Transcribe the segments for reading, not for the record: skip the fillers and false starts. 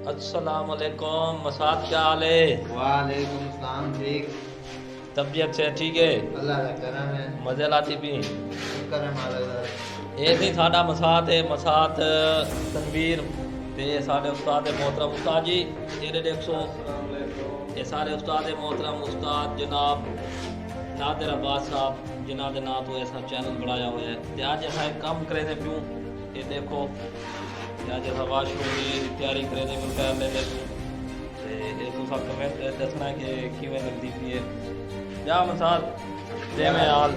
السلام علیکم مسعد، کیا حال ہے؟ وعلیکم السلام، ٹھیک، طبیعت سے ٹھیک ہے؟ اللہ کا کرم ہے، مزے لاتی پی؟ شکر ہے مالک دا۔ یہ سی ساڈا مسعد ہے، مسعد تنویر تے ساڈے استاد محترم استاد جی یہ دیکھو، یہ سارے استاد محترم استاد جناب نادر عباس صاحب جنہاں دے نام تو ایسا چینل بنایا ہوا ہے تے اج اساں ایک کام کرے دے پیوں، یہ دیکھو اج اساں واش روم دی تیاری کرے دے پیوں، کر لے دے پیوں تے یہ تو سب کمنٹ دسنا کہ کیویں لگدی پئی ہے۔ جا مسعد دے میں حال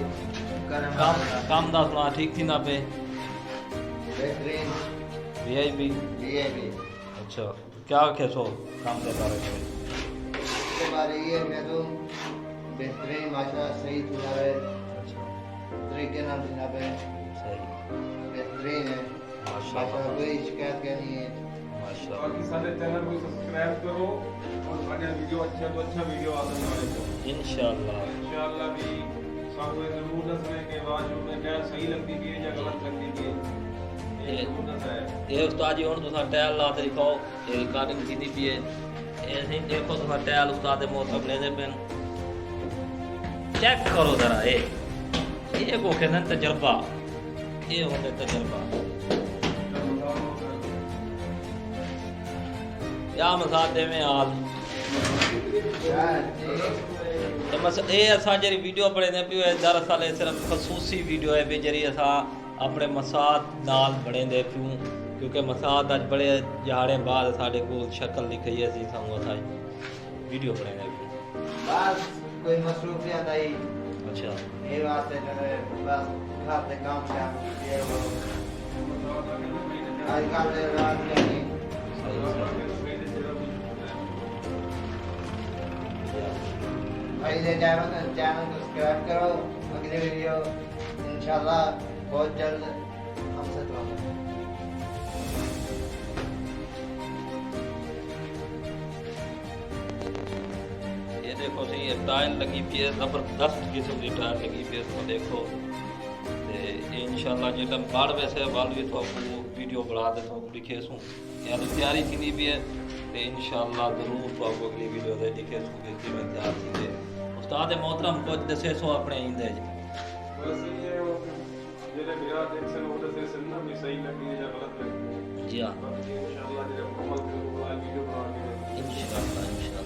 کام دا سنا ٹھیک تھی نہ پہ؟ بہترین وی آئی پی بھی اچھا، کیا کہسو کام دے بارے میں؟ اس کے بارے یہ میں تو بہترین ماشاء صحیح تھا ہے، اچھا طریقے نال جناب ہے، صحیح بہترین ہے ماشاء کوئی شکایت کے نہیں ہے ماشاء باقی سارے چینل کو سبسکرائب کرو اور اگر ویڈیو اچھا تو اچھا ویڈیو آتا ہے انشاءاللہ بھی سب کو ضرور دسنا ہے کہ واش روم میں ٹائل صحیح لگتی بھی ہے یا غلط لگتی بھی ہے، یہ ضرور دسنا ہے۔ یہ استاد جی ہوں تو ٹائل لا کے دکھاؤ، یہ ریکارڈنگ کی پی ہے، ایسے دیکھو تو ٹائل استاد محترم لے دے پین، چیک کرو ذرا یہ کو کہتے ہیں تجربہ، یہ ہوتے تجربہ۔ یا مسعد دے میں حال یہ اصا جی ویڈیو بڑھنے پی ہوئے دراصل یہ صرف خصوصی ویڈیو ہے بھی جی اصا اپنے مسعد نال بڑھیں دے پیوں، کیونکہ مسعد اج بڑے جہاڑے بعد سارے کو شکل دکھائی ہے، اسی ساموں اصا ویڈیو بڑھیں دے پیوں، بس کوئی مصروفیت آئی اچھا یہ واسطے جو ہے بس گھر کے کام شام کیے وہ آج کل رات میں بھائی دے چینل کو سبسکرائب کرو، اگلی ویڈیو انشاءاللہ بہت جلد ہم سے تو یہ دیکھو سی یہ ٹائل لگی پی ہے، زبردست قسم کی ٹائل لگی پی ہے، اس کو دیکھو تے انشاءاللہ جیٹا بڑھ ویسے وال بھی تو ویڈیو بنا دے تو دکھے سوں، یعنی تیاری تھی بھی ہے تے انشاءاللہ ضرور تو آپ کو اگلی ویڈیو دے دکھے سوں کہ کیویں تیار تھی دے۔ استاد محترم کچھ دسے سو اپنے ایندے جی۔ بس یہ جڑے میرا دیکھ سے وہ دسے سننا بھی صحیح لگی ہے یا غلط لگی ہے، جی ہاں باقی انشاءاللہ جب مکمل ویڈیو بنا کے انشاءاللہ